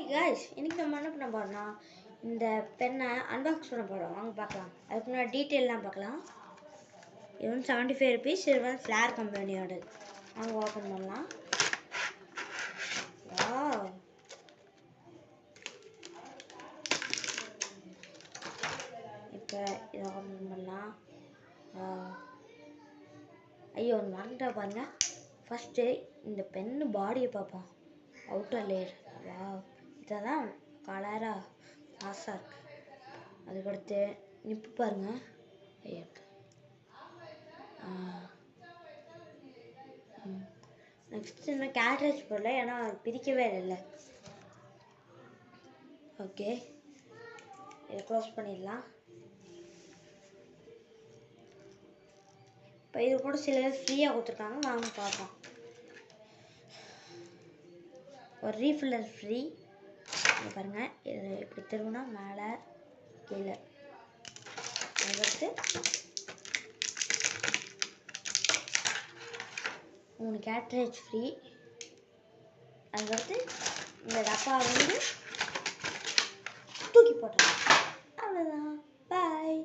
guys, இன்னைக்கு நம்ம என்ன பண்ண போறோம்னா இந்த பென்னை அன்பாக்ஸ் பண்ண போறோம். வாங்க பார்க்கலாம். அதுக்கு முன்னாடி டீடைல்லாம் பார்க்கலாம். இது வந்து 75 rupees. இது வந்து ஃப்ளேர் கம்பெனியோட. வாங்க ஓபன் பண்ணலாம். வாவ். இப்போ இதை ஓபன் பண்ணலாம். ஐயோ மறந்துட்டா பாருங்க. ஃபர்ஸ்ட் இந்த பென் பாடியை பார்ப்போம். Outer layer. வாவ். இதெல்லாம் கலரா மாசா இருக்கு. அதுக்கடுத்து நிப்பு பாருங்க. நெக்ஸ்ட் இன்னும் கேட்ரேஜ் போடல, ஏன்னா பிரிக்கவே இல்லை. ஓகே, இதை க்ளோஸ் பண்ணிடலாம். இப்போ இது கூட சில ஃப்ரீயாக கொடுத்துருக்காங்க, வாங்க பார்ப்போம். ஒரு ரீஃபில்லர் ஃப்ரீ. இங்கே பாருங்கள், இது இப்படி திரும்பினா மேலே கீழே. அதுக்கடுத்து 3 கேட்ரேஜ் ஃப்ரீ. அதுக்கடுத்து இந்த டப்பா வந்து தூக்கி போட்டுருங்க. அவ்வளோதான், பாய்.